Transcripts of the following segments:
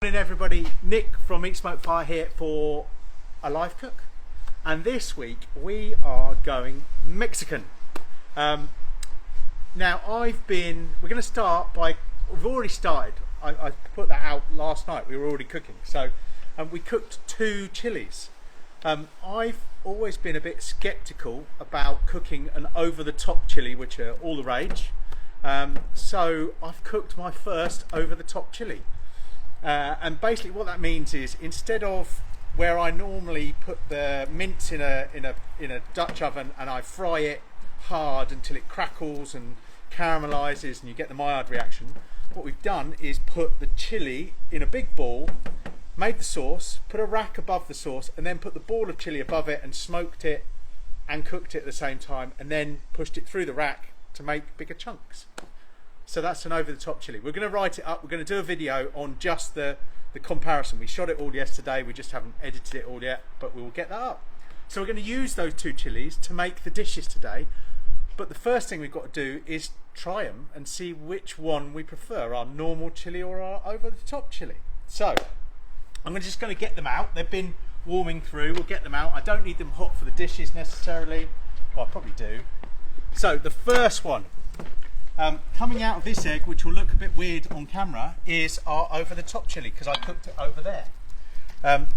Morning everybody, Nick from Eat Smoke Fire here for a live cook, and this week we are going Mexican. Now we're going to start by, we've already started, I put that out last night, we were already cooking, so we cooked 2 chilies. I've always been a bit skeptical about cooking an over-the-top chili, which are all the rage, so I've cooked my first over-the-top chili. And basically what that means is, instead of where I normally put the mince in a Dutch oven and I fry it hard until it crackles and caramelizes and you get the Maillard reaction, what we've done is put the chili in a big ball, made the sauce, put a rack above the sauce, and then put the ball of chili above it and smoked it and cooked it at the same time, and then pushed it through the rack to make bigger chunks. So that's an over-the-top chili. We're going to write it up. We're going to do a video on just the comparison. We shot it all yesterday. We just haven't edited it all yet, but we will get that up. So we're going to use those 2 chilies to make the dishes today. But the first thing we've got to do is try them and see which one we prefer, our normal chili or our over-the-top chili. So I'm just going to get them out. They've been warming through. We'll get them out. I don't need them hot for the dishes necessarily. Well, I probably do. So the first one, coming out of this egg, which will look a bit weird on camera, is our over-the-top chili, because I cooked it over there.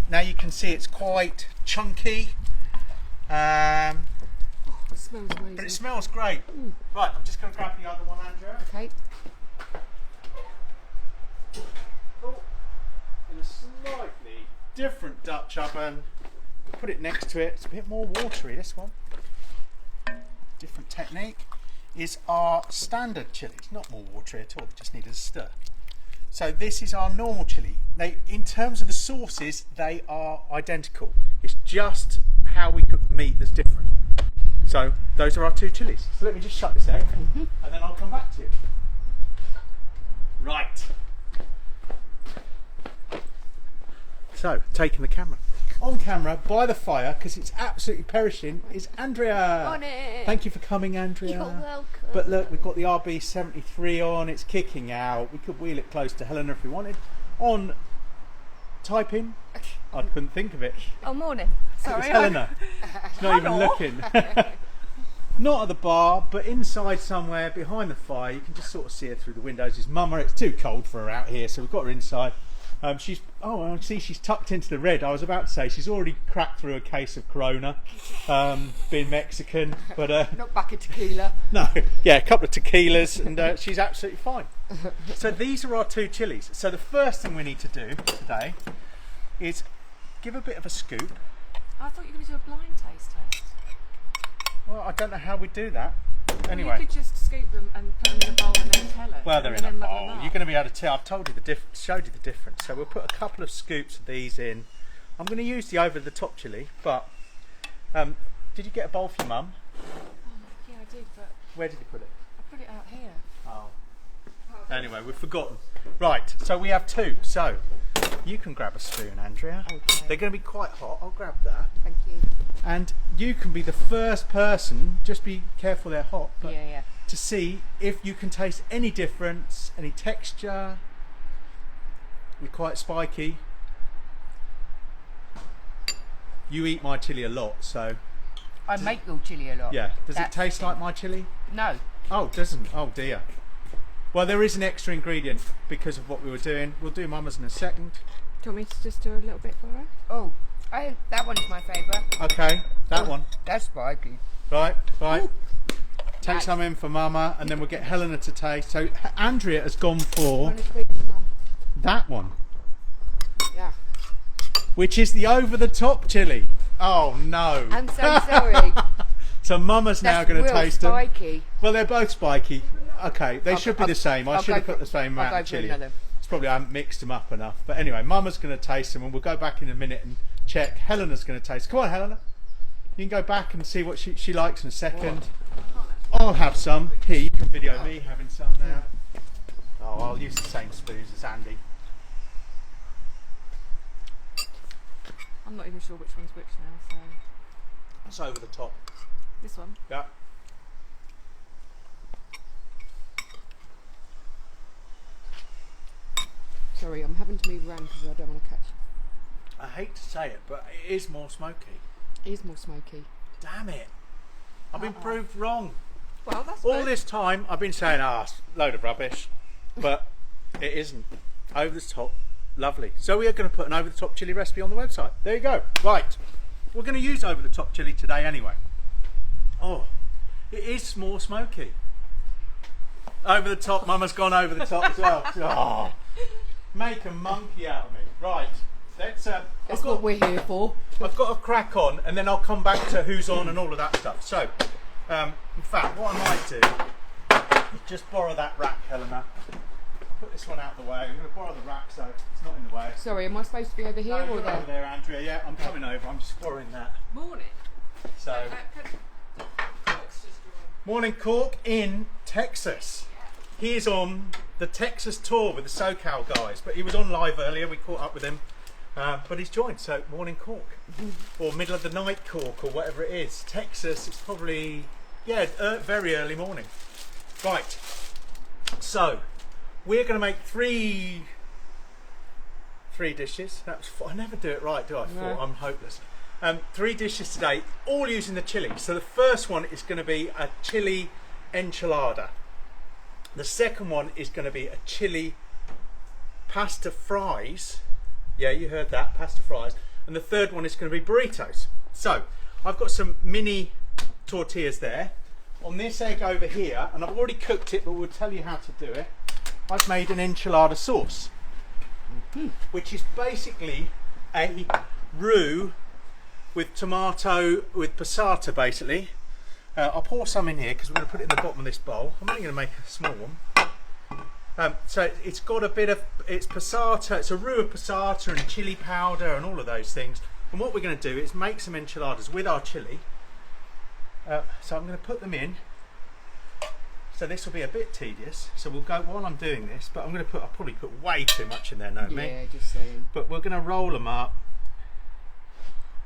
Now you can see it's quite chunky, it smells amazing. but it smells great. Right, I'm just going to grab the other one, Andrea. Okay. Oh, in a slightly different Dutch oven. Put it next to it. It's a bit more watery, this one. Different technique. Is our standard chili. It's not more watery at all, it just needed a stir. So this is our normal chili. In terms of the sauces, they are identical. It's just how we cook the meat that's different. So those are our 2 chilies. So let me just shut this egg, and then I'll come back to you. Right. So, taking the camera. On camera, by the fire, because it's absolutely perishing, is Andrea. Morning. Thank you for coming, Andrea. You're welcome. But look, we've got the RB73 on, it's kicking out. We could wheel it close to Helena if we wanted. On typing, I couldn't think of it. Oh, morning. Sorry. It's Helena. She's not even looking. Not at the bar, but inside somewhere behind the fire. You can just sort of see her through the windows. It's Mama. It's too cold for her out here, so we've got her inside. I see she's tucked into the red. I was about to say she's already cracked through a case of Corona, being Mexican, but Not back a tequila. no, yeah, a couple of tequilas, and she's absolutely fine. So these are our 2 chilies. So the first thing we need to do today is give a bit of a scoop. I thought you were going to do a blind taste test. Well, I don't know how we do that. Anyway. Well, you could just scoop them and put them in a bowl and then tell us. Well, they're in a bowl. You're going to be able to tell. I've told you showed you the difference. So we'll put a couple of scoops of these in. I'm going to use the over-the-top chili, but did you get a bowl for your mum? Yeah, I did, but Where did you put it? I put it out here. Oh. Anyway, we've forgotten. Right, so we have 2. So you can grab a spoon, Andrea. Okay. They're going to be quite hot. I'll grab that. Thank you. And you can be the first person, just be careful they're hot, but Yeah. to see if you can taste any difference, any texture. They're quite spiky. You eat my chili a lot, so I make your chili a lot. yeah. Does it That's taste the like my chili? No. Oh, it doesn't. Oh dear. Well, there is an extra ingredient because of what we were doing. We'll do Mama's in a second. Do you want me to just do a little bit for her? Oh, that one's my favourite. Okay, that one. That's spiky. Right. Ooh. Take Nice. some in for Mama, and then we'll get Helena to taste. So Andrea has gone for Want to speak to Mum? that one, Yeah. which is the over-the-top chili. Oh no! I'm so sorry. So Mama's now That's going to real taste them. spiky. Well, they're both spiky. Okay, they should be the same. I I'll should go have put for- the same I'll amount go of for chili. another. It's probably I haven't mixed them up enough. But anyway, Mama's going to taste them, and we'll go back in a minute and check. Helena's going to taste. Come on, Helena. You can go back and see what she likes in a second. I'll have some. Here, you can video me having some now. Oh, I'll use the same spoons as Andy. I'm not even sure which one's which now, so. That's over the top. This one? Yeah. So Sorry, I'm having to move around because I don't want to catch. I hate to say it, but it is more smoky. It is more smoky. Damn it. I've been proved wrong. Well, that's All good. this time I've been saying, load of rubbish. But it isn't. Over the top, lovely. So we are going to put an over the top chili recipe on the website. There you go. Right. We're going to use over the top chili today anyway. Oh, it is more smoky. Over the top, Mama's gone over the top as well. Oh, make a monkey out of me. Right. Let's. That's what we're here for. I've got a crack on, and then I'll come back to who's on and all of that stuff. So, in fact, what I might do is just borrow that rack, Helena. Put this one out of the way. I'm going to borrow the rack so it's not in the way. Sorry, am I supposed to be over here No, or you're there? over there, Andrea. Yeah, I'm coming over. I'm just borrowing that. Morning. So, Cork's just drawn. morning, Cork in Texas. He's on the Texas tour with the SoCal guys, but he was on live earlier. We caught up with him. But he's joined, so morning Cork, or middle of the night Cork, or whatever it is. Texas, it's probably, very early morning. Right, so we're going to make three dishes. I never do it right, do I? No. I'm hopeless. 3 dishes today, all using the chili. So the first one is going to be a chili enchilada. The second one is going to be a chili pasta fries. Yeah, you heard that, pasta fries. And the third one is going to be burritos. So, I've got some mini tortillas there. On this egg over here, and I've already cooked it, but we'll tell you how to do it. I've made an enchilada sauce, which is basically a roux with tomato, with passata basically. I'll pour some in here because we're going to put it in the bottom of this bowl. I'm only going to make a small one. So it's got a bit of, it's passata, it's a roux of passata and chili powder and all of those things. And what we're going to do is make some enchiladas with our chili. So I'm going to put them in. So this will be a bit tedious. So we'll go while I'm doing this, but I'm going to put, I'll probably put way too much in there, Naomi. Yeah, just saying. But we're going to roll them up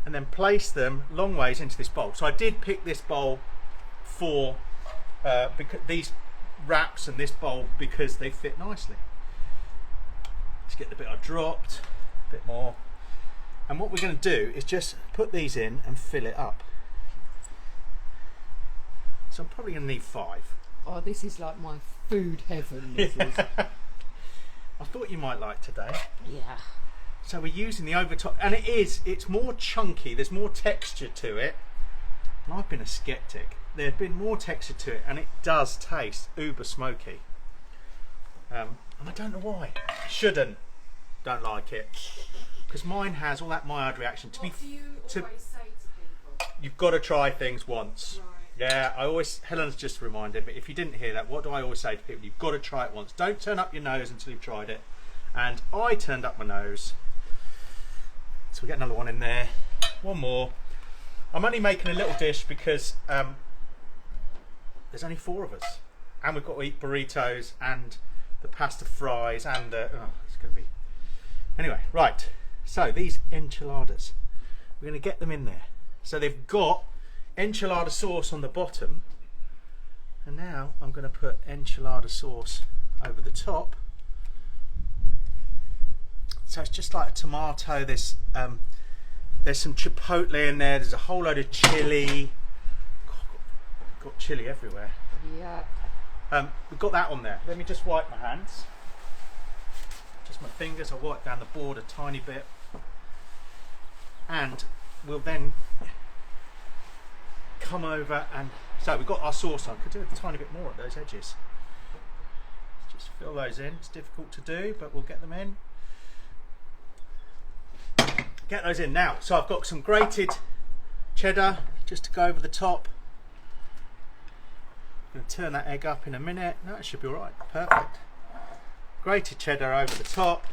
and then place them long ways into this bowl. So I did pick this bowl for because these wraps and this bowl because they fit nicely. Let's get the bit I dropped, a bit more. And what we're going to do is just put these in and fill it up. So I'm probably going to need 5. Oh, this is like my food heaven. This is. I thought you might like today. Yeah. So we're using the overtop, and it's more chunky, there's more texture to it. And I've been a skeptic. There's been more texture to it, and it does taste uber smoky. And I don't know why. Don't like it. Because mine has all that mild reaction. What do you always say to people? You've got to try things once. Right. Yeah, Helen's just reminded me, if you didn't hear that, what do I always say to people? You've got to try it once. Don't turn up your nose until you've tried it. And I turned up my nose. So we get another one in there. One more. I'm only making a little dish because there's only 4 of us. And we've got to eat burritos and the pasta fries and it's going to be... Anyway, right. So these enchiladas, we're going to get them in there. So they've got enchilada sauce on the bottom. And now I'm going to put enchilada sauce over the top. So it's just like a tomato. There's some chipotle in there. There's a whole load of chili. Got chili everywhere. Yeah. We've got that on there. Let me just wipe my hands. Just my fingers. I'll wipe down the board a tiny bit. And we'll then come over and... So we've got our sauce on. Could do a tiny bit more at those edges. Just fill those in. It's difficult to do, but we'll get them in. Get those in now. So I've got some grated cheddar just to go over the top. I'm going to turn that egg up in a minute. No, it should be all right. Perfect. Grated cheddar over the top.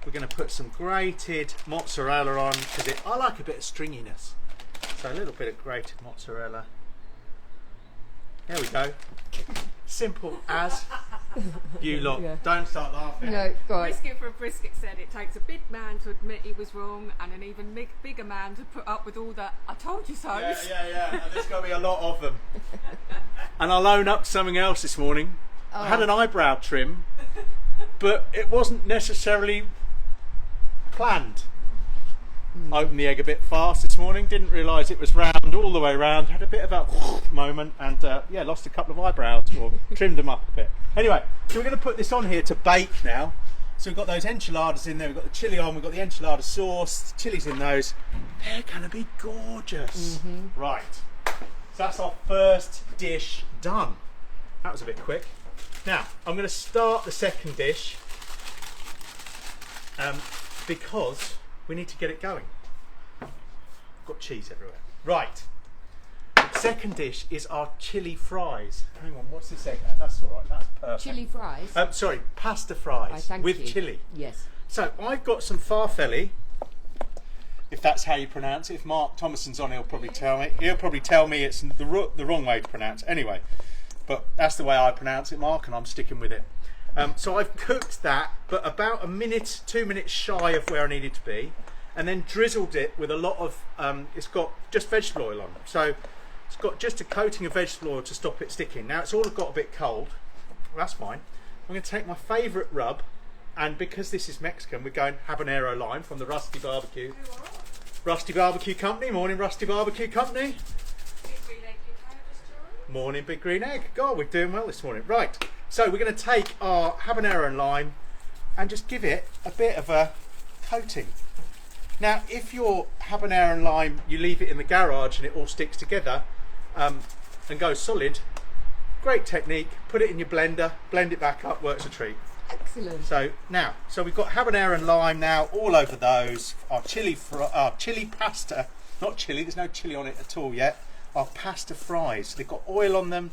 We're going to put some grated mozzarella on because I like a bit of stringiness. So a little bit of grated mozzarella. There we go. Simple as you lot. Yeah. Don't start laughing. No, right. Brisket for a brisket said it takes a big man to admit he was wrong and an even bigger man to put up with all that I told you so. Yeah. And there's going to be a lot of them. And I'll own up to something else this morning. I had an eyebrow trim but it wasn't necessarily planned. Opened the egg a bit fast this morning, didn't realise it was round all the way round, had a bit of a moment, and yeah, lost a couple of eyebrows, or trimmed them up a bit. Anyway, so we're going to put this on here to bake now. So we've got those enchiladas in there, we've got the chili on, we've got the enchilada sauce, the chili's in those. They're going to be gorgeous. Right, so that's our first dish done. That was a bit quick. Now, I'm going to start the second dish because we need to get it going. I've got cheese everywhere. Right. Second dish is our chili fries. Hang on, what's this egg at? That's all right, that's perfect. Chili fries. Sorry, pasta fries Thank with you. chili. Yes. So I've got some farfalle, if that's how you pronounce it. If Mark Thomason's on, he'll probably tell me. He'll probably tell me it's the wrong way to pronounce it. Anyway, but that's the way I pronounce it, Mark, and I'm sticking with it. So I've cooked that, but about 2 minutes shy of where I needed to be, and then drizzled it with a lot of, it's got just vegetable oil on. So it's got just a coating of vegetable oil to stop it sticking. Now it's all got a bit cold. Well, that's fine. I'm going to take my favourite rub, and because this is Mexican, we're going habanero lime from the Rusty Barbecue. Rusty Barbecue Company. Morning, Rusty Barbecue Company. Morning, Big Green Egg. God, we're doing well this morning. Right, so we're going to take our habanero and lime and just give it a bit of a coating. Now, if your habanero and lime, you leave it in the garage and it all sticks together and goes solid, great technique. Put it in your blender, blend it back up, works a treat. Excellent. So now, we've got habanero and lime now all over those. Our chili pasta, not chili, there's no chili on it at all yet. Our pasta fries, they've got oil on them.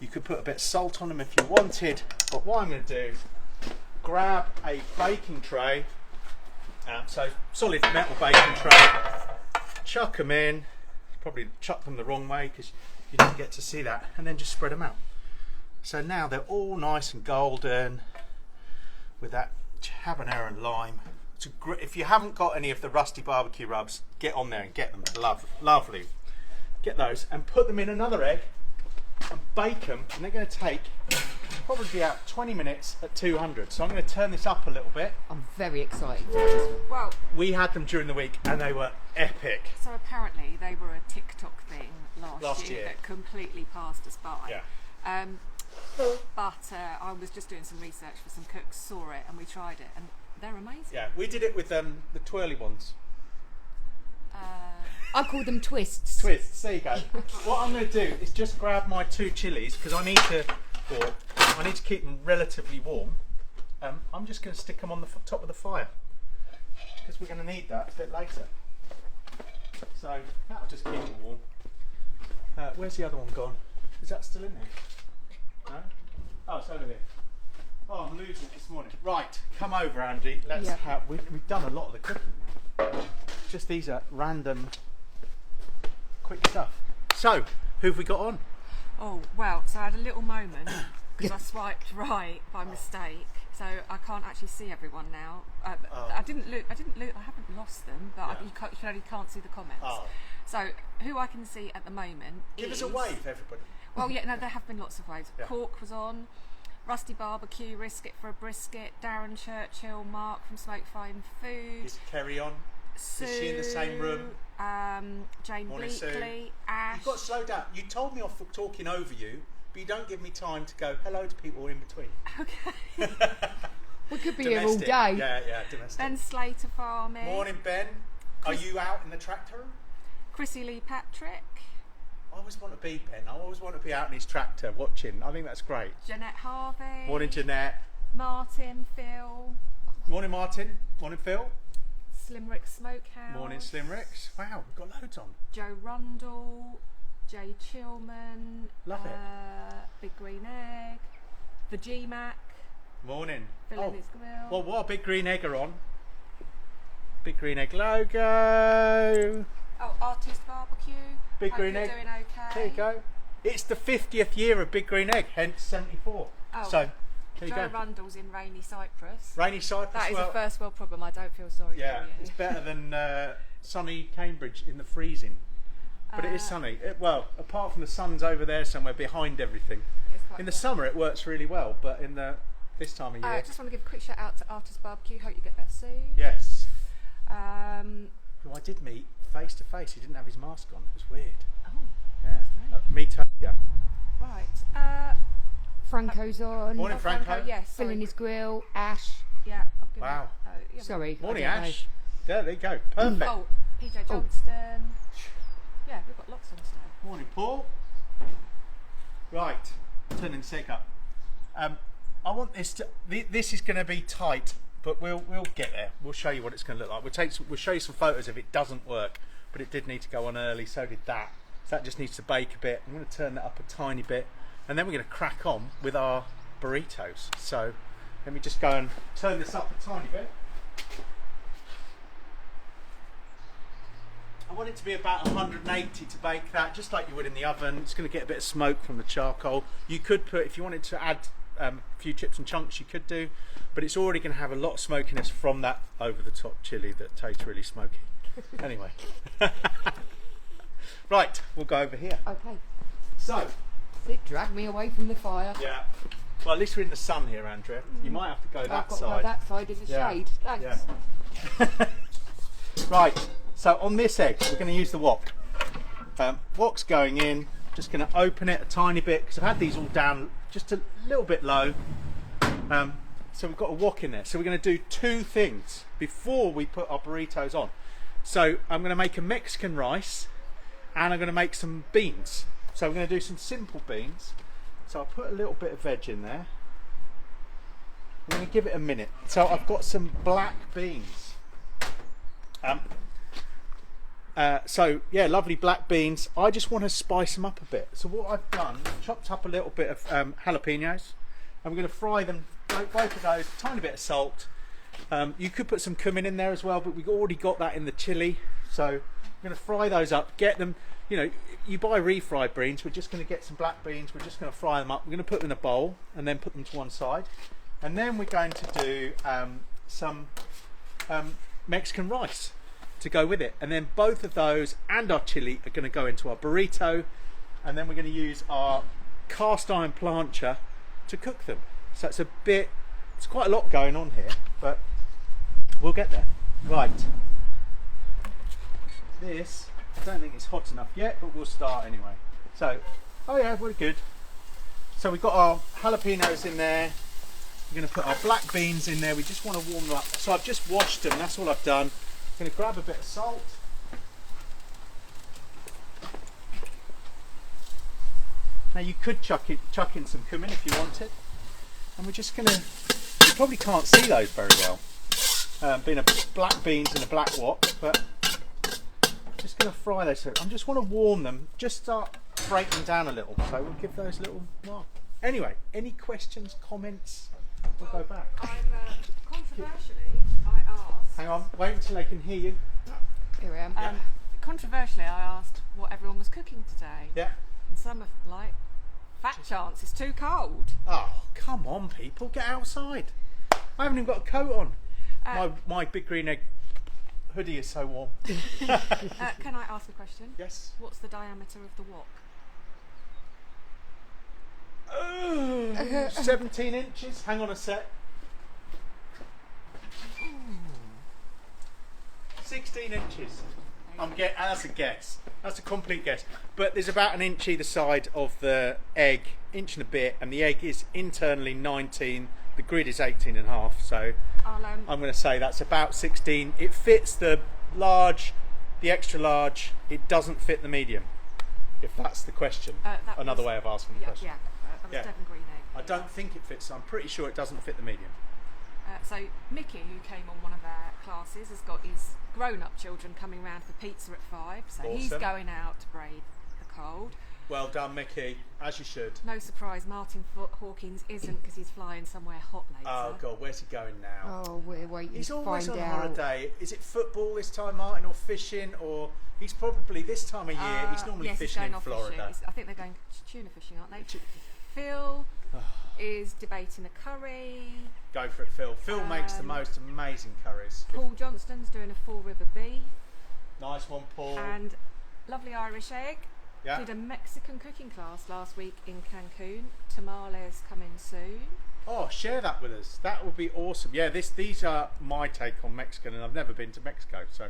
You could put a bit of salt on them if you wanted, but what I'm going to do, grab a baking tray, so solid metal baking tray, chuck them in, probably chuck them the wrong way because you didn't get to see that, and then just spread them out. So now they're all nice and golden with that habanero and lime. If you haven't got any of the Rusty Barbecue rubs, get on there and get them. Lovely. Get those and put them in another egg and bake them, and they're going to take probably about 20 minutes at 200. So I'm going to turn this up a little bit. I'm very excited for this one. Well, We had them during the week and they were epic. so apparently they were a TikTok thing last year year. that completely passed us by. Yeah. But I was just doing some research for some cooks, saw it, and we tried it, and they're amazing. Yeah, we did it with the twirly ones. I call them twists. Twists, there you go. What I'm going to do is just grab my 2 chilies because I need to keep them relatively warm. I'm just going to stick them on the top of the fire because we're going to need that a bit later. So that'll just keep them warm. Where's the other one gone? Is that still in there? No? Oh, it's over there. Oh, I'm losing it this morning. Right, come over, Andy. Let's have. We've done a lot of the cooking now. Just these are random, quick stuff. So, who have we got on? Oh well, so I had a little moment because I swiped right by mistake, so I can't actually see everyone now. I didn't look. I haven't lost them, but you can't see the comments. Oh. So who I can see at the moment Give is, us a wave, everybody. Well, yeah, no, there have been lots of waves. Yeah. Cork was on. Rusty Barbecue, Risk It for a Brisket, Darren Churchill, Mark from Smoke Fine Food. Is Kerry on? Sue, Is she in the same room? Jane Morning, Sue. Bleakley, Ash. You've got to slow down. You told me off for talking over you, but you don't give me time to go hello to people in between. Okay. We could be here all Domestic. day. Yeah, domestic. Ben Slater Farming. Morning, Ben. Are you out in the tractor room? Chrissy Lee Patrick. I always want to be Ben. I always want to be out in his tractor watching. I think that's great. Jeanette Harvey. Morning, Jeanette. Martin, Phil. Morning, Martin. Morning, Phil. Slimrick Smokehouse. Morning, Slimricks. Wow, we've got loads on. Joe Rundle. Jay Chillman. Love it. Big Green Egg. The G-Mac. Morning. Phil in his grill. Well, what a Big Green Egg are on. Big Green Egg logo. Oh, Artist Barbecue. Big Hope Green you're Egg. doing okay. There you go. It's the 50th year of Big Green Egg, hence 74. Oh, So, there you Joe go. Rundle's in rainy Cyprus. Rainy Cyprus. That is well, a first world problem. I don't feel sorry yeah, for you. it's better than sunny Cambridge in the freezing. But it is sunny. Well, apart from the sun's over there somewhere behind everything. It's quite In the cold. summer it works really well, but in the this time of year. I just want to give a quick shout out to Artist Barbecue. Hope you get better soon. Yes. Um, Who I did meet face to face. He didn't have his mask on. It was weird. oh, Yeah. strange. Me too. Yeah. Right. Franco's on. Morning, Franco. Yes. Sorry. Filling his grill. Ash. Yeah. I'll give Wow. you- yeah. Sorry. Morning, I don't know. Ash. Yeah, there you go. Perfect. Oh, PJ Johnston. Yeah, we've got lots on today. Morning, Paul. Right, turning the seg up. I want this to. This is going to be tight, but we'll get there. We'll show you what it's going to look like. We'll show you some photos if it doesn't work, but it did need to go on early. So did that. So that just needs to bake a bit. I'm going to turn that up a tiny bit, and then we're going to crack on with our burritos. So let me just go and turn this up a tiny bit. I want it to be about 180 to bake that, just like you would in the oven. It's going to get a bit of smoke from the charcoal. You could put, if you wanted to add a few chips and chunks, you could do, but it's already going to have a lot of smokiness from that over the top chili that tastes really smoky. Anyway. Right, we'll go over here. Okay. So, It dragged me away from the fire. yeah. Well, at least we're in the sun here, Andrea. You might have to go I've that got to go side. that side in the Yeah. shade. Thanks. Yeah. Right, so on this egg, we're going to use the wok. Wok's going in, just going to open it a tiny bit, because I've had these all down just a little bit low. So we've got a wok in there. So we're going to do two things before we put our burritos on. So I'm going to make a Mexican rice, and I'm going to make some beans. So we're going to do some simple beans. So I'll put a little bit of veg in there. I'm going to give it a minute. So I've got some black beans. So yeah, lovely black beans. I just want to spice them up a bit. So what I've done, chopped up a little bit of jalapenos, and we're going to fry them, both of those, a tiny bit of salt. You could put some cumin in there as well, but we've already got that in the chili. So I'm going to fry those up, get them, you know, you buy refried beans, we're just going to get some black beans, we're just going to fry them up, we're going to put them in a bowl and then put them to one side. And then we're going to do some Mexican rice to go with it, and then both of those and our chili are going to go into our burrito, and then we're going to use our cast iron plancha to cook them. So it's quite a lot going on here, but we'll get there. Right, this, I don't think it's hot enough yet, but we'll start anyway. So, oh yeah, we're good. So we've got our jalapenos in there. We're going to put our black beans in there. We just want to warm them up. So I've just washed them, that's all I've done. I'm going to grab a bit of salt. Now you could chuck in some cumin if you wanted. And we're just going to, you probably can't see those very well, being a black beans in a black wok, but just going to fry those. So I just want to warm them, just start break them down a little. So we'll give those a little while. Anyway, any questions, comments? We'll go back. Controversially, I asked. Hang on, wait until they can hear you. Here I am. Controversially, I asked what everyone was cooking today. Yeah. And some are like, fat chance, it's too cold. Oh, come on, people, get outside. I haven't even got a coat on. My big green egg hoodie is so warm. Can I ask a question? Yes. What's the diameter of the wok? 17 inches. Hang on a sec. 16 inches. That's a guess. That's a complete guess. But there's about an inch either side of the egg, inch and a bit, and the egg is internally 19. The grid is 18 and a half. So I'm going to say that's about 16. It fits the large, the extra large. It doesn't fit the medium. If that's the question. Another way of asking the question. That was Devon Green egg. I don't think it fits. I'm pretty sure it doesn't fit the medium. So Mickey, who came on one of our classes, has got his grown-up children coming round for pizza at 5. So he's Awesome. going out to brave the cold. Well done, Mickey, as you should. No surprise, Martin Hawkins isn't, because he's flying somewhere hot later. Oh God, where's he going now? Oh, we're waiting He's to always find on out. holiday. Is it football this time, Martin, or fishing, or he's probably this time of year? He's normally yes, fishing he's going in off Florida. Fishing. I think they're going tuna fishing, aren't they? Phil is debating a curry. Go for it, Phil. Phil makes the most amazing curries. Paul Johnston's doing a 4 ribber bee. Nice one, Paul. And lovely Irish egg. Yeah. Did a Mexican cooking class last week in Cancun. Tamales coming soon. Oh, share that with us. That would be awesome. Yeah, these are my take on Mexican, and I've never been to Mexico, so.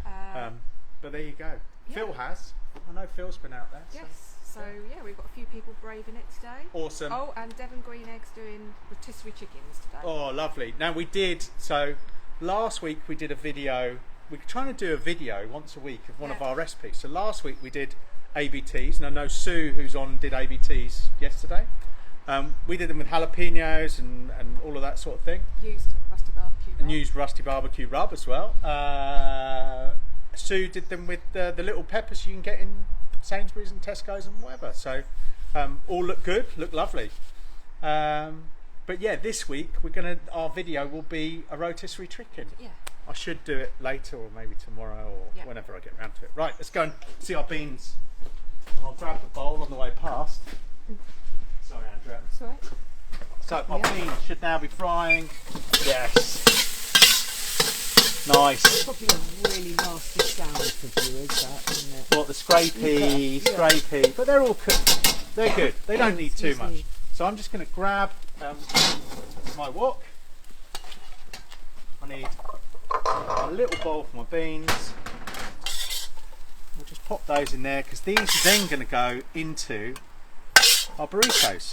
But there you go. Yeah. Phil has. I know Phil's been out there. So. Yes. So yeah, we've got a few people braving it today. Awesome. Oh, and Devon Green Eggs doing rotisserie chickens today. Oh, lovely. Now we did, so last week we did a video. We're trying to do a video once a week of one of our recipes. So last week we did ABTs, and I know Sue, who's on, did ABTs yesterday. We did them with jalapenos and all of that sort of thing. Used rusty barbecue rub. And used rusty barbecue rub as well. Sue did them with the little peppers you can get in Sainsbury's and Tesco's and whatever. So all look good, look lovely. But yeah, this week our video will be a rotisserie chicken. Yeah. I should do it later or maybe tomorrow or whenever I get around to it. Right, let's go and see our beans. And I'll grab the bowl on the way past. Sorry, Andrea. That's all right. So our beans should now be frying. Yes. Nice. Probably a really nasty sound for viewers, that, isn't it? What, the scrapey. But they're all cooked. They're good. They don't need too much. So I'm just going to grab my wok. I need a little bowl for my beans. We'll just pop those in there because these are then going to go into our burritos.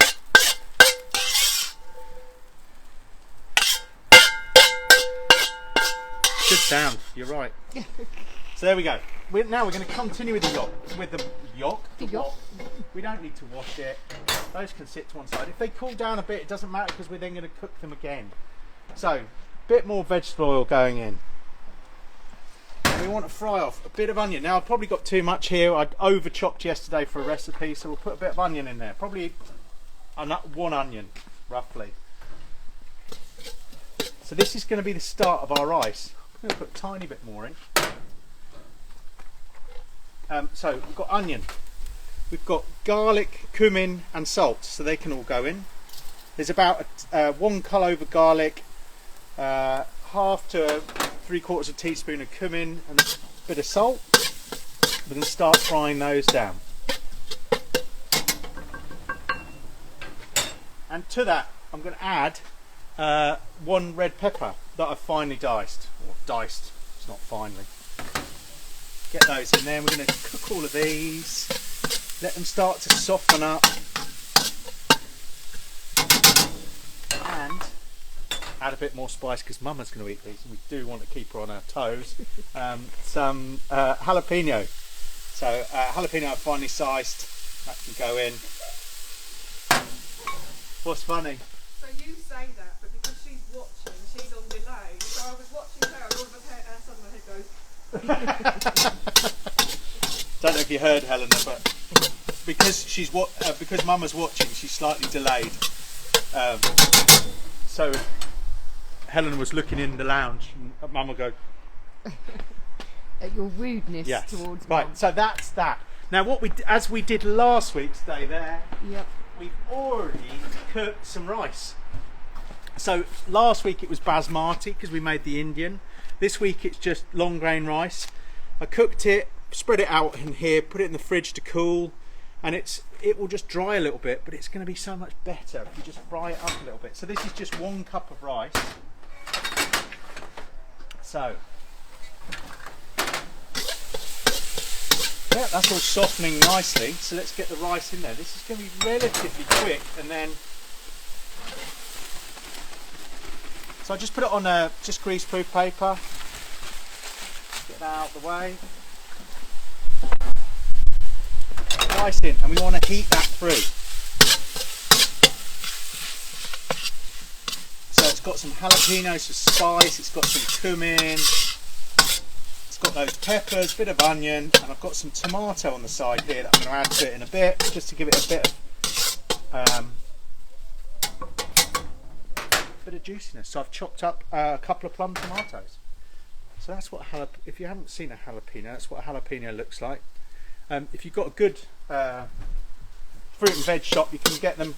Good sound, you're right. So there we go. Now we're going to continue with the yolk. We don't need to wash it. Those can sit to one side. If they cool down a bit, it doesn't matter because we're then going to cook them again. So, a bit more vegetable oil going in. We want to fry off a bit of onion. Now I've probably got too much here. I over chopped yesterday for a recipe, so we'll put a bit of onion in there. Probably one onion, roughly. So this is going to be the start of our rice. I'm going to put a tiny bit more in. So we've got onion. We've got garlic, cumin and salt, so they can all go in. There's about 1 clove of garlic, half to 3/4 teaspoon of cumin and a bit of salt. We're going to start frying those down. And to that I'm going to add 1 red pepper that I've finely diced. Or diced, it's not finely. Get those in there. We're going to cook all of these. Let them start to soften up. And add a bit more spice because Mama's going to eat these and we do want to keep her on her toes. Some jalapeno. So jalapeno I've finely sized. That can go in. What's funny? So you say that, but because she's watching, she's on delay. So I was watching her and all of a sudden my head goes. Don't know if you heard Helena, but because Mama's watching, she's slightly delayed. So Helen was looking in the lounge, and Mama go. At your rudeness towards right. Mum. So that's that. Now, as we did last week, stay there. Yep. We've already cooked some rice. So last week it was basmati because we made the Indian. This week it's just long grain rice. I cooked it, spread it out in here, put it in the fridge to cool, and it will just dry a little bit, but it's going to be so much better if you just fry it up a little bit. So this is just 1 cup of rice. So yeah, that's all softening nicely. So let's get the rice in there. This is going to be relatively quick, and then so I just put it on just greaseproof paper. Get that out of the way. Rice in, and we want to heat that through. So it's got some jalapenos for spice, it's got some cumin, it's got those peppers, bit of onion, and I've got some tomato on the side here that I'm going to add to it in a bit, just to give it a bit of juiciness. So I've chopped up a couple of plum tomatoes. So that's what if you haven't seen a jalapeno, that's what a jalapeno looks like. If you've got a good fruit and veg shop, you can get them.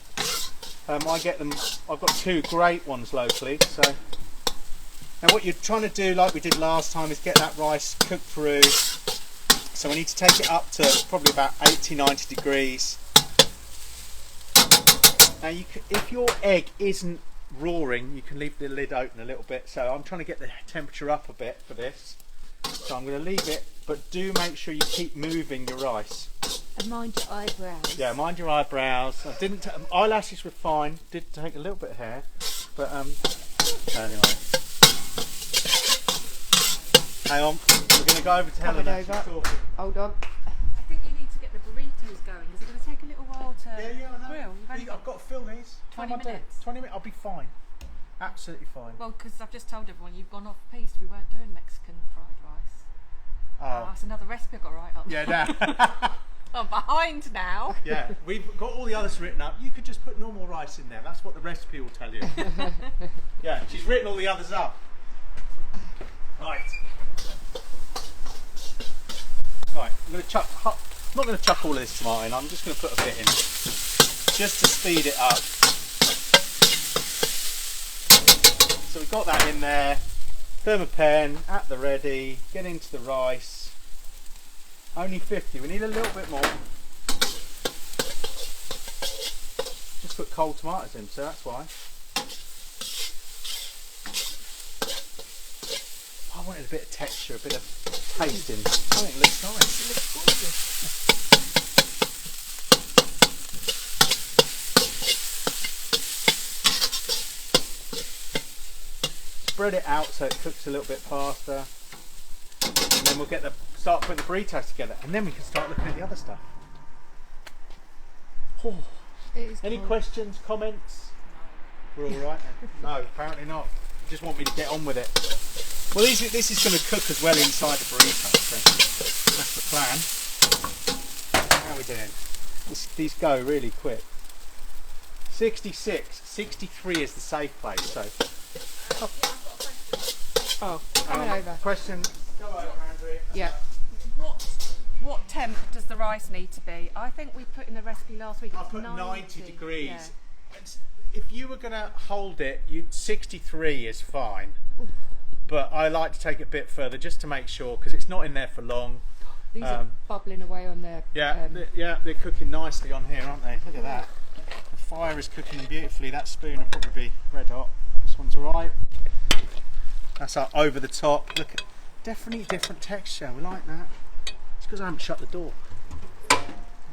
I get them. I've got 2 great ones locally. So now what you're trying to do, like we did last time, is get that rice cooked through. So we need to take it up to probably about 80-90 degrees. Now, if your egg isn't roaring, you can leave the lid open a little bit. So I'm trying to get the temperature up a bit for this. So I'm going to leave it, but do make sure you keep moving your rice. And mind your eyebrows. Yeah, mind your eyebrows. I didn't. Eyelashes were fine. Did take a little bit of hair, but anyway. Hang on, we're going to go over to Helen. Hold on. I think you need to get the burritos going. Is it going to take a little while to I know. grill? You've only I've got to fill these. 20 minutes. 20 minutes. I'll be fine. Absolutely fine. Well, because I've just told everyone you've gone off piste. We weren't doing Mexican fried rice. Oh, That's another recipe I got right up. yeah, now. I'm behind now. Yeah, we've got all the others written up. You could just put normal rice in there. That's what the recipe will tell you. Yeah, she's written all the others up. Right. Right, I'm going to chuck. I'm not going to chuck all of this tomato in. I'm just going to put a bit in, just to speed it up. So we've got that in there. Thermopen at the ready. Get into the rice. Only 50. We need a little bit more. Just put cold tomatoes in, so that's why. I wanted a bit of texture, a bit of taste in. I think it looks nice. It looks gorgeous. Spread it out so it cooks a little bit faster, and then we'll start putting the burritos together, and then we can start looking at the other stuff. Oh. Any questions, comments? We're all right then? No, apparently not. You just want me to get on with it. Well, this is going to cook as well inside the burrito, so that's the plan. How are we doing? These go really quick. 66, 63 is the safe place, so. Oh, coming over. Question. Go over, Andrea. Yeah. What temp does the rice need to be? I think we put in the recipe last week. I It's put 90 degrees. Yeah. If you were going to hold it, 63 is fine. But I like to take it a bit further just to make sure, because it's not in there for long. These are bubbling away on there. Yeah, they're cooking nicely on here, aren't they? Look at that. The fire is cooking beautifully. That spoon will probably be red hot. This one's alright. That's our over the top. Look, definitely different texture. We like that. It's because I haven't shut the door. Hold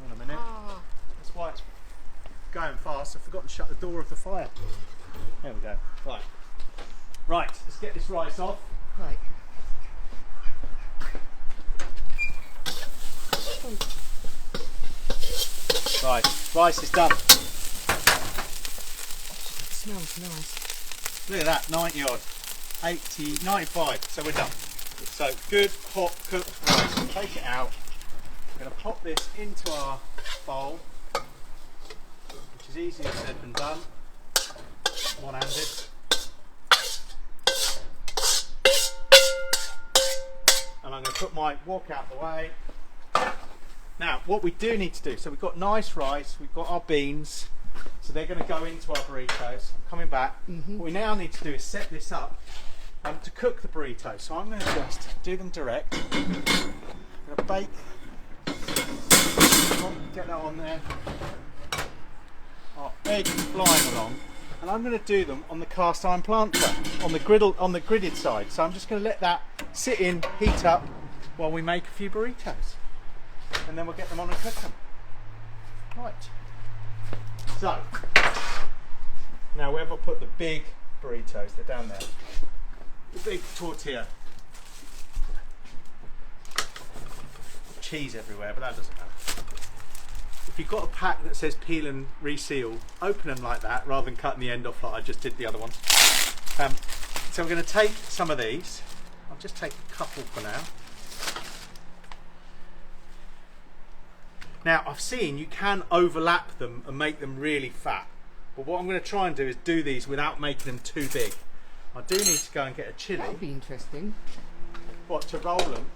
on a minute. Oh. That's why it's going fast. I've forgotten to shut the door of the fire. There we go. Right. Right, let's get this rice off. Right. Right, rice is done. It smells nice. Look at that, 90 odd. 80, 95, so we're done. So good, hot, cooked rice. Take it out. We're going to pop this into our bowl, which is easier said than done. One-handed. And I'm going to put my wok out the way. Now, what we do need to do, so we've got nice rice, we've got our beans, so they're going to go into our burritos. I'm coming back. What we now need to do is set this up to cook the burritos. So I'm going to just do them direct. I'm going to bake. Get that on there. Our egg flying along. And I'm going to do them on the cast iron planter, on the gridded side. So I'm just going to let that sit in, heat up, while we make a few burritos. And then we'll get them on and cook them. Right. So, now where have I put the big burritos? They're down there. The big tortilla. Cheese everywhere, but that doesn't matter. If you've got a pack that says peel and reseal, open them like that rather than cutting the end off like I just did the other one. So we're going to take some of these. I'll just take a couple for now. Now I've seen you can overlap them and make them really fat, but what I'm going to try and do is do these without making them too big. I do need to go and get a chili. That would be interesting. What, to roll them?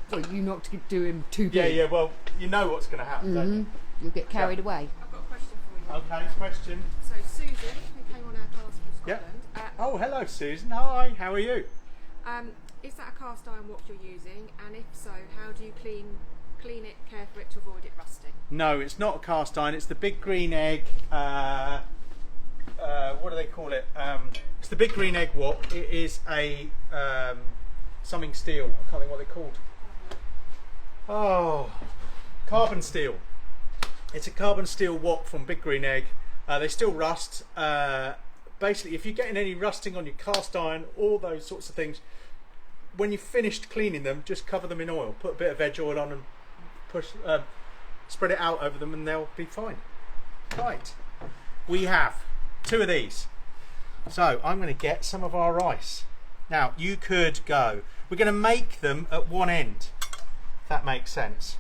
Well, you not to do him too Yeah, big. yeah, well, you know what's going to happen, don't you? You'll get carried away. I've got a question for you. Okay, question. So Susan, who came on our cast from Yep. Scotland, Oh, hello Susan. Hi, how are you? is that a cast iron wok you're using? And if so, how do you clean it, care for it to avoid it rusting? No, it's not a cast iron. It's the big green egg what do they call it? It's the big green egg wok. It is a something steel. I can't think what they're called. Oh, carbon steel. It's a carbon steel wok from Big Green Egg. They still rust. Basically, if you're getting any rusting on your cast iron, all those sorts of things, when you've finished cleaning them, just cover them in oil. Put a bit of veg oil on and spread it out over them, and they'll be fine. Right, we have 2 of these. So I'm going to get some of our rice. Now you could go. We're going to make them at one end. If that makes sense.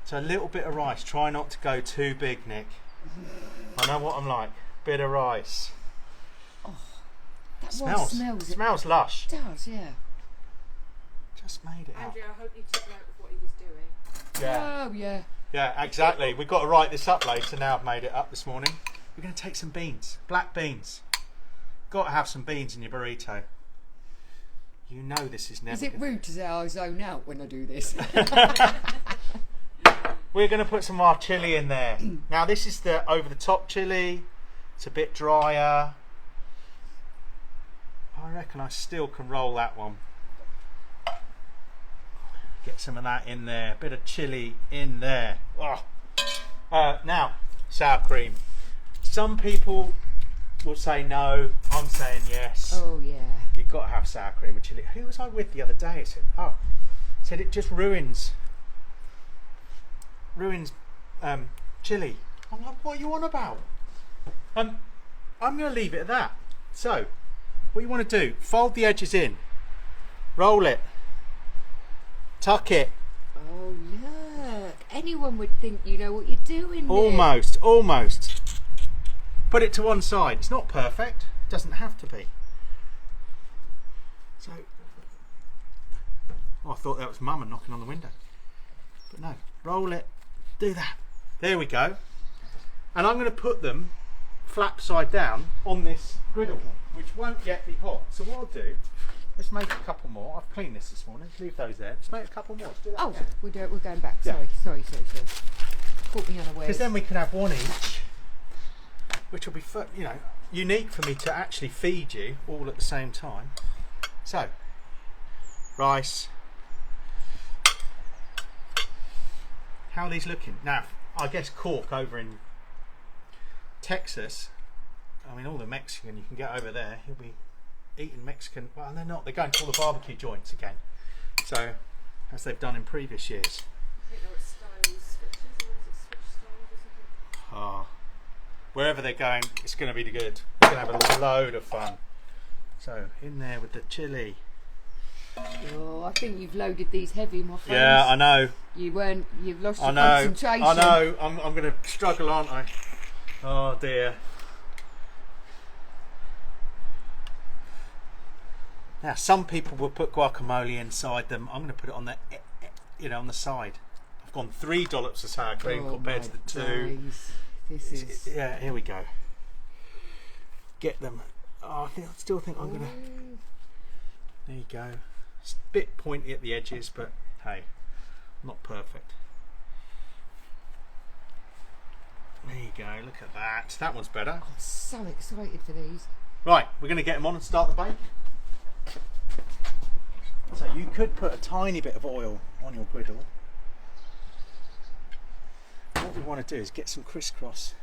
So a little bit of rice. Try not to go too big, Nick. I know what I'm like. Bit of rice. Oh, that smells lush. It does, yeah. Just made it out. Andrew, I hope you took note of what he was doing. Yeah. Oh, yeah. Yeah, exactly. We've got to write this up later. Now I've made it up this morning. We're going to take some beans. Black beans. Got to have some beans in your burrito. You know this is never. Is it rude to say I zone out when I do this? We're going to put some of our chilli in there. Now this is the over the top chilli. It's a bit drier. I reckon I still can roll that one. Get some of that in there. Bit of chilli in there. Oh. Now sour cream. Some people will say no. I'm saying yes. Oh yeah. You've got to have sour cream with chilli. Who was I with the other day? I said it just ruins chilli. I'm like, what are you on about? I'm going to leave it at that. So, what you want to do, fold the edges in, roll it, tuck it. Oh look, anyone would think you know what you're doing there. Almost. Put it to one side. It's not perfect. It doesn't have to be. So, I thought that was Mama knocking on the window. But no, roll it, do that. There we go. And I'm going to put them flat side down on this griddle, which won't yet be hot. So what I'll do, let's make a couple more. I've cleaned this morning. Leave those there. Let's make a couple more. Let's do that again. We're going back. Yeah. Sorry. Caught me unawares. Because then we can have one each, which will be, unique for me to actually feed you all at the same time. So, rice. How are these looking? Now, I guess Cork over in Texas, I mean, all the Mexican you can get over there, he'll be eating Mexican. Well, they're not. They're going to all the barbecue joints again. So, as they've done in previous years. I think there were switches, or was it switch styles or something? Wherever they're going, it's going to be good. We're going to have a load of fun. So, in there with the chilli. Oh, I think you've loaded these heavy, my friends. Yeah, I know. You've lost your concentration. I know. I'm going to struggle, aren't I? Oh dear. Now, some people will put guacamole inside them. I'm going to put it on the, on the side. I've gone 3 dollops of sour cream compared to the 2. Days. This is. Yeah, here we go. Get them. Oh, I still think I'm going to. There you go. It's a bit pointy at the edges, but hey, not perfect. There you go, look at that. That one's better. I'm so excited for these. Right, we're going to get them on and start the bake. So you could put a tiny bit of oil on your griddle. What we want to do is get some crisscross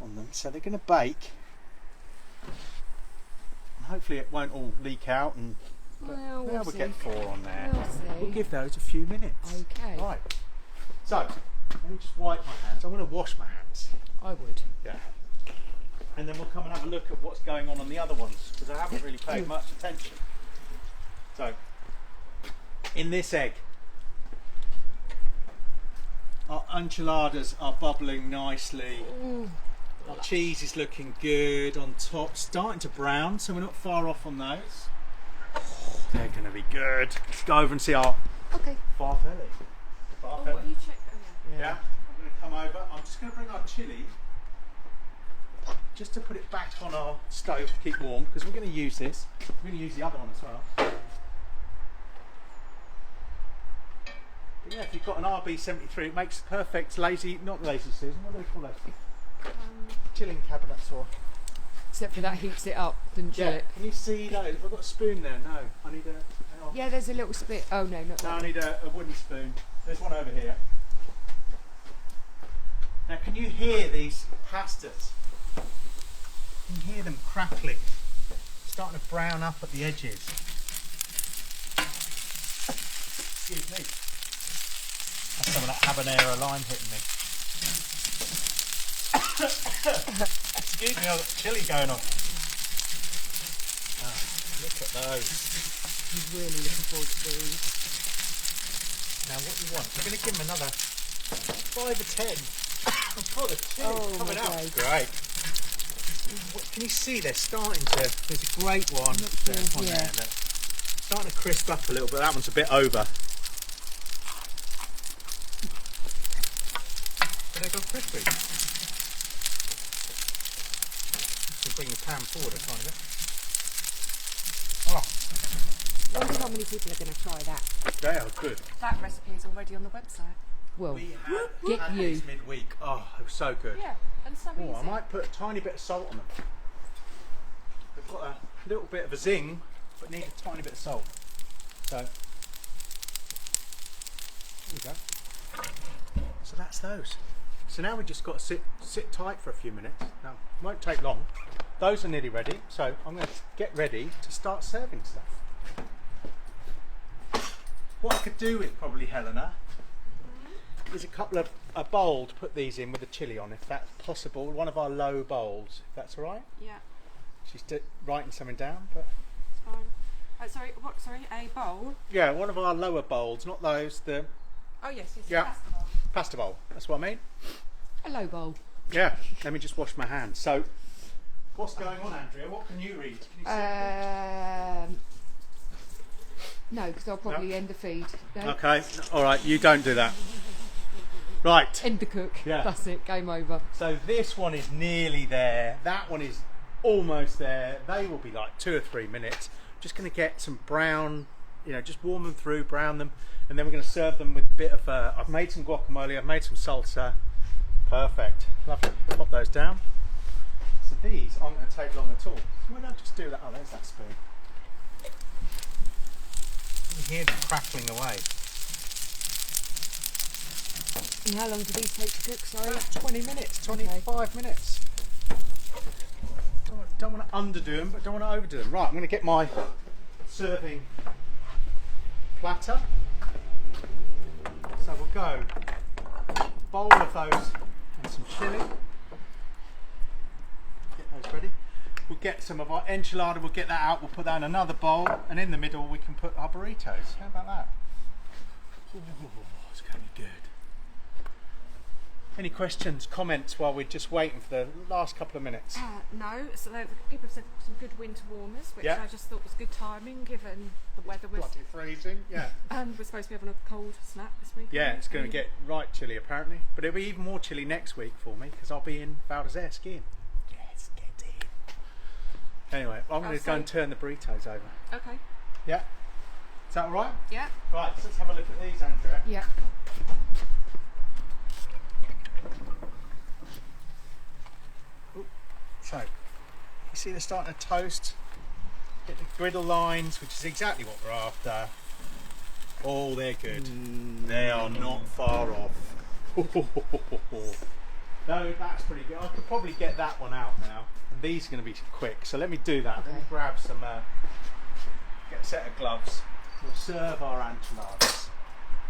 on them. So they're going to bake. And hopefully it won't all leak out. And we'll get 4 on there. We'll give those a few minutes. Okay. Right. So, let me just wipe my hands. I'm going to wash my hands. I would. Yeah. And then we'll come and have a look at what's going on the other ones, because I haven't really paid much attention. So, in this egg, our enchiladas are bubbling nicely. Our cheese is looking good on top, starting to brown, so we're not far off on those. They're going to be good. Let's go over and see our farfalle. What are you checking? Yeah, I'm going to come over. I'm just going to bring our chilli, just to put it back on our stove to keep warm, because we're going to use this. We're going to use the other one as well. But yeah, if you've got an RB73, it makes perfect not lazy Susan, what do they call those? chilling cabinets or? Except for that heats it up, doesn't chill Yeah. it. Can you see those? Have I got a spoon there? No. I need a. Oh. Yeah, there's a little spit. Oh no, not No, that. I need a wooden spoon. There's one over here. Now, can you hear these pastas? Can you hear them crackling? Starting to brown up at the edges. Excuse me. That's some of that habanero lime hitting me. Excuse me, I've got chili going on. Ah, look at those. I'm really looking forward to these. Now, what do you want? We're going to give them another 5 or 10. Oh, the chili's coming my out. days. Great. Can you see they're starting to? There's a great one. There's one there that's starting to crisp up a little bit. That one's a bit over. But they've gone crispy. Just bring the pan forward a tiny bit. Oh, I wonder how many people are going to try that. they are good. That recipe is already on the website. Well, We had, get had you. these midweek. Oh, it was so good. Yeah, and so Oh, I easy. might put a tiny bit of salt on them. They've got a little bit of a zing, but need a tiny bit of salt. So, there we go. So that's those. So now we just got to sit tight for a few minutes. Now, it won't take long. Those are nearly ready, so I'm going to get ready to start serving stuff. What I could do with probably Helena is a bowl to put these in with the chili on, if that's possible. One of our low bowls, if that's all right. Yeah, She's writing something down, but it's fine. Sorry, what? Sorry, a bowl. yeah, one of our lower bowls, not those. The Oh yes, yes. Yeah. Pasta bowl. pasta bowl. That's what I mean. a low bowl. Yeah. Let me just wash my hands. So, what's going on, Andrea? What can you read? Can you see anything? No, because I'll probably end the feed. No? Okay. All right. You don't do that. Right. End the cook. Yeah. That's it. Game over. So this one is nearly there. That one is almost there. They will be like 2 or 3 minutes. Just going to get some brown, just warm them through, brown them, and then we're going to serve them with a bit of. I've made some guacamole. I've made some salsa. Perfect. Lovely. Pop those down. So these aren't going to take long at all. Why not just do that? Oh, there's that spoon. You can hear them crackling away. And how long do these take to cook? Sorry. About 20 minutes, 25 minutes. Don't want to underdo them, but don't want to overdo them. Right, I'm going to get my serving platter. So we'll go bowl of those and some chili. Get those ready. We'll get some of our enchilada, we'll get that out, we'll put that in another bowl, and in the middle we can put our burritos. How about that? Ooh, it's going to be good. Any questions, comments while we're just waiting for the last couple of minutes? No, so people have said some good winter warmers, which Yeah. I just thought was good timing given the weather was. Bloody freezing, yeah. And we're supposed to be having a cold snap this week. Yeah, it's going to get right chilly apparently, but it'll be even more chilly next week for me because I'll be in Val d'Isère skiing. Yes, get in. Anyway, I'm going to go and turn the burritos over. Okay. Yeah? Is that all right? Yeah. Right, so let's have a look at these, Andrea. Yeah. So, you see they're starting to toast. Get the griddle lines, which is exactly what we're after. Oh, they're good. They are not far off. No, that's pretty good. I could probably get that one out now. And these are going to be quick, so let me do that. Let me grab some, get a set of gloves. We'll serve our enchiladas,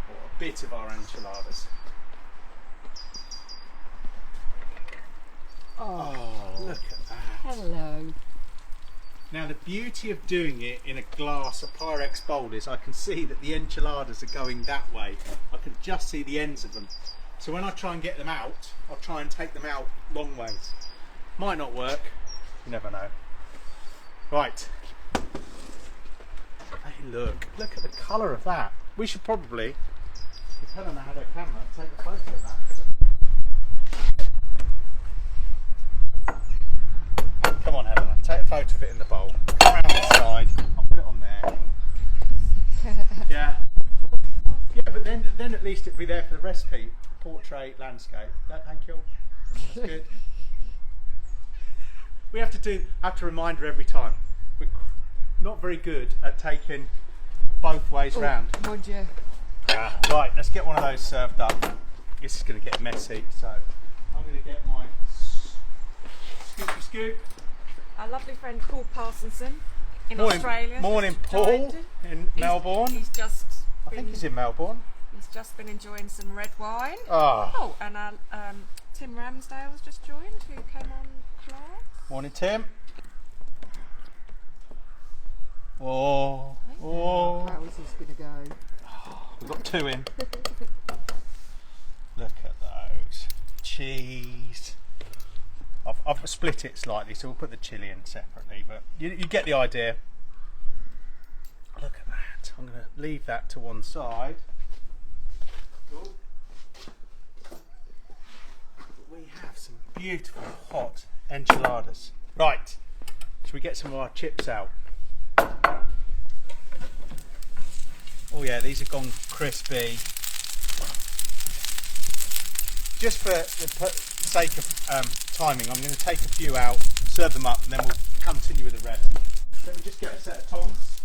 or a bit of our enchiladas. Oh, look at that. Hello. Now the beauty of doing it in a glass, a Pyrex bowl, is I can see that the enchiladas are going that way. I can just see the ends of them. So when I try and get them out, I'll try and take them out long ways. Might not work, you never know. Right. Hey, look at the colour of that. We should probably, if Helena had her camera, take a photo of that. Come on, Helena, take a photo of it in the bowl. Come around this side, I'll put it on there. Yeah. Yeah, but then at least it'll be there for the recipe. Portrait, landscape. Thank you. That's good. we have to remind her every time. We're not very good at taking both ways round. Mind you. Right, let's get one of those served up. This is going to get messy, so I'm going to get my scoopy scoop. Our lovely friend Paul Parsonson in Australia. Morning, just Paul joined. in Melbourne. He's just. I think he's in Melbourne. He's just been enjoying some red wine. Oh, And our, Tim Ramsdale's just joined, who came on class. morning, Tim. Oh. How is this going to go? We've got 2 in. Look at those. Cheese. I've split it slightly, so we'll put the chilli in separately, but you get the idea. Look at that. I'm going to leave that to one side. Cool. We have some beautiful hot enchiladas. Right. Should we get some of our chips out? Oh yeah, these have gone crispy. Just for the sake of timing, I'm going to take a few out, serve them up, and then we'll continue with the rest. Let me just get a set of tongs.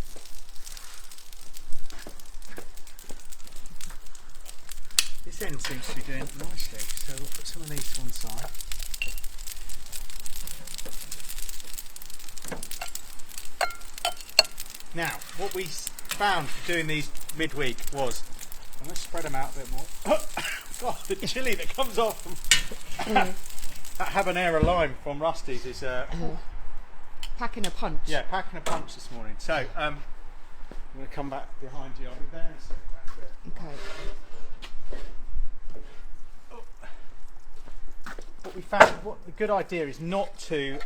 This end seems to be doing nicely, so we'll put some of these to one side. Now, what we found doing these midweek was, I'm going to spread them out a bit more. God, the chilli that comes off from that habanero lime from Rusty's is Packing a punch. yeah, packing a punch this morning. So I'm going to come back behind you. I'll be there in a second. Okay. What we found, what the good idea is not to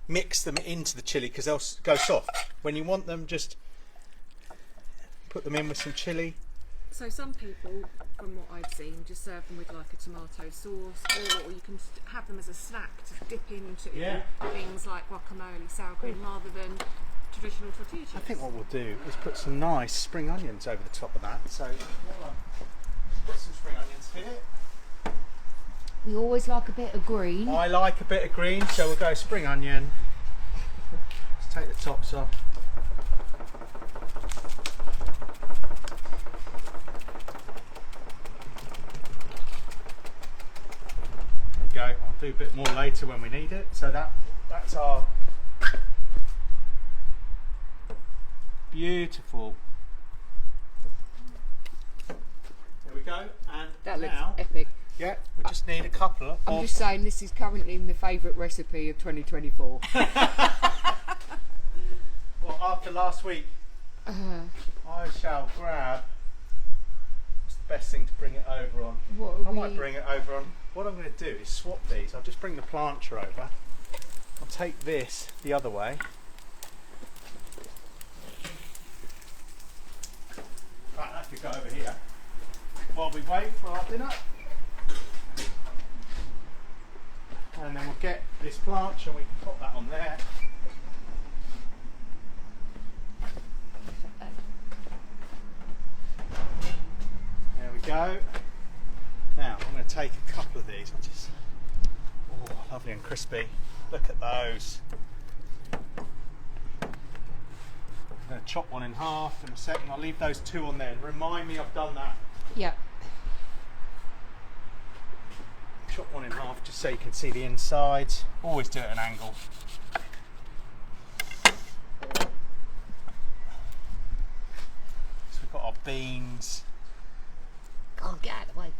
mix them into the chilli because they'll go soft. When you want them, just put them in with some chilli. So some people, from what I've seen, just serve them with like a tomato sauce, or you can have them as a snack to dip into things like guacamole, sour cream, rather than traditional tortilla chips. I think what we'll do is put some nice spring onions over the top of that. So put some spring onions here. We always like a bit of green. I like a bit of green, so we'll go spring onion. Let's take the tops off. There we go. I'll do a bit more later when we need it. So that's our beautiful. There we go. And That looks now, epic. yeah, we just need a couple of. I'm just saying this is currently my favourite recipe of 2024. Well, after last week, I shall grab. What's the best thing to bring it over on? I might bring it over on. What I'm going to do is swap these. I'll just bring the plancha over. I'll take this the other way. Right, that could go over here. While we wait for our dinner. And then we'll get this plancha and we can pop that on there. There we go. Now I'm going to take a couple of these. Oh, lovely and crispy. Look at those. I'm going to chop one in half in a second. I'll leave those 2 on there. Remind me I've done that. Yep. Chop one in half just so you can see the insides. Always do it at an angle. So we've got our beans. Can't get out of the way.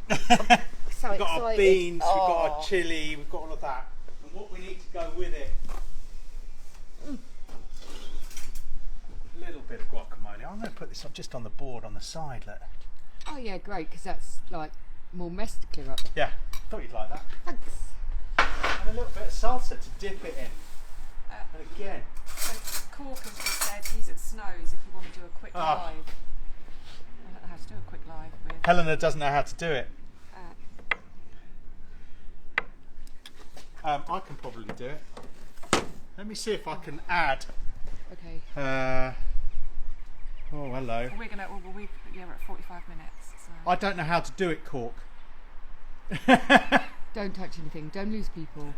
So We've got our excited. beans, we've got our chilli, we've got all of that. And what we need to go with it, a little bit of guacamole. I'm going to put this up just on the board on the side. Look. Oh yeah, great, because that's like more mess to clear up. Yeah, thought you'd like that. Thanks. And a little bit of salsa to dip it in. And again. So Cork has just said he's at Snow's if you want to do a quick live. I don't know how to do a quick live with. Helena doesn't know how to do it. I can probably do it. Let me see if I can add. Okay. Oh, hello. We're at 45 minutes. So. I don't know how to do it, Cork. Don't touch anything. Don't lose people.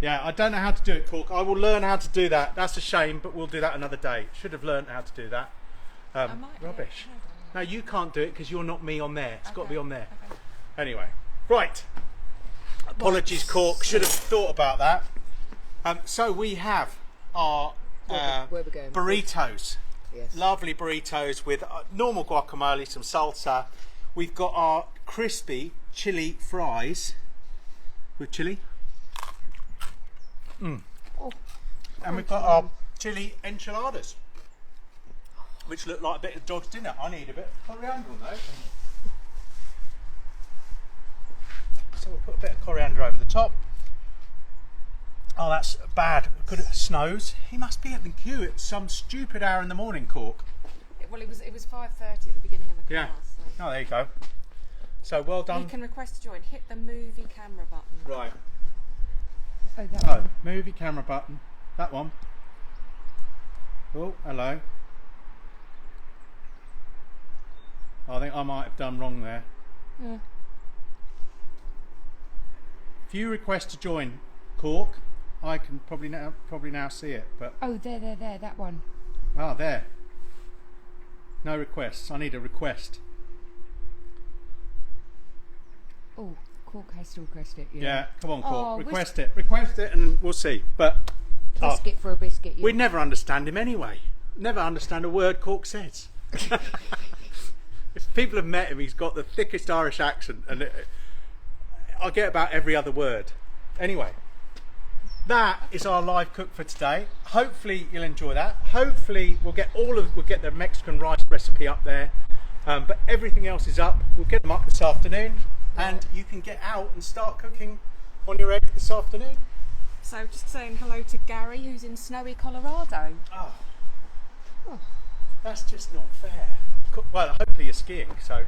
Yeah, I don't know how to do it, Cork. I will learn how to do that. That's a shame, but we'll do that another day. Should have learned how to do that. I might do it. Rubbish. Hold on. No, you can't do it because you're not me on there. It's got to be on there. Okay. Anyway, right. Apologies, Cork. Should have thought about that. So we have our Where we going? burritos. Yes. Lovely burritos with normal guacamole, some salsa. We've got our crispy chili fries with chili. Oh, And we've got our chili enchiladas, which look like a bit of dog's dinner. I need a bit of coriander on those. So we'll put a bit of coriander over the top. Oh, that's bad. Could it snows? He must be at the queue at some stupid hour in the morning, Cork. Well, it was 5:30 at the beginning of the Yeah. class. So. Oh, there you go. So well done. You can request to join. Hit the movie camera button. Right. oh, that Oh, one. movie camera button. That one. Oh, hello. I think I might have done wrong there. Yeah. If you request to join, Cork, I can probably now see it. But Oh, there, that one. there. No requests. I need a request. Oh, Cork has to request it. Yeah, come on, Cork. Oh, request it, and we'll see. But Biscuit for a biscuit. Yeah. we'd never understand him anyway. Never understand a word Cork says. If people have met him, he's got the thickest Irish accent, and I get about every other word. Anyway, that is our live cook for today. Hopefully you'll enjoy that. Hopefully we'll get the Mexican rice recipe up there, but everything else is up. We'll get them up this afternoon, and you can get out and start cooking on your egg this afternoon. So just saying hello to Gary, who's in snowy Colorado. Oh, that's just not fair. Well, hopefully you're skiing. So,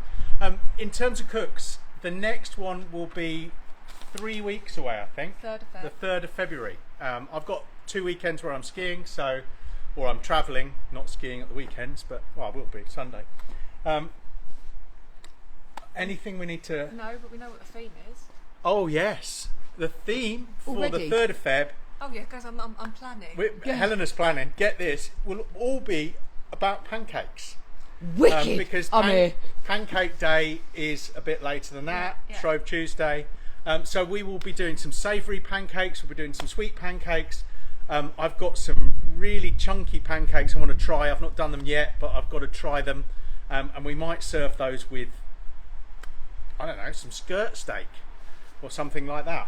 in terms of cooks, the next one will be 3 weeks away, I think. 3rd of Feb. The 3rd of February. I've got 2 weekends where I'm skiing, or I'm travelling, not skiing at the weekends, but I will be Sunday. Anything we need to? No, but we know what the theme is. Oh yes, the theme for Already? the 3rd of Feb. Oh yeah, guys, I'm planning. Yeah. Helena's planning. Get this, will all be about pancakes. Wicked. Because I'm here. Pancake Day is a bit later than that, Yeah. Shrove Tuesday. So we will be doing some savoury pancakes, we'll be doing some sweet pancakes. I've got some really chunky pancakes I want to try. I've not done them yet, but I've got to try them. And we might serve those with, I don't know, some skirt steak or something like that.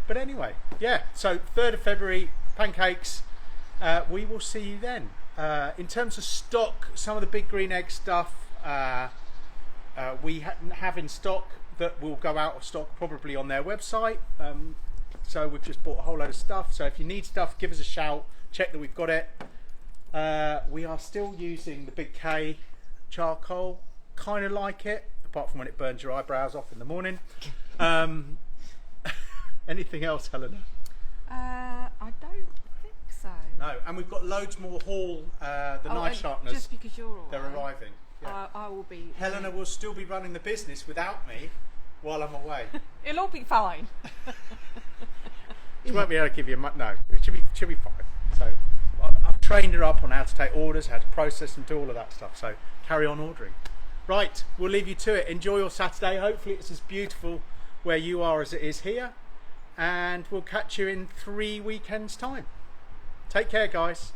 But anyway, yeah, so 3rd of February, pancakes. We will see you then. In terms of stock, some of the Big Green Egg stuff we have in stock that will go out of stock probably on their website. So we've just bought a whole load of stuff. So if you need stuff, give us a shout. Check that we've got it. We are still using the Big K charcoal. Kind of like it, apart from when it burns your eyebrows off in the morning. Anything else, Helena? I don't think so. No, and we've got loads more haul, the knife and sharpeners, Just because you're all they're right, arriving. Yeah. I will be. Helena will still be running the business without me while I'm away. It'll all be fine. She won't be able to give you no, it should be fine. So I've trained her up on how to take orders, how to process and do all of that stuff, so carry on ordering. Right, we'll leave you to it. Enjoy your Saturday. Hopefully it's as beautiful where you are as it is here, and we'll catch you in 3 weekends time. Take care, guys.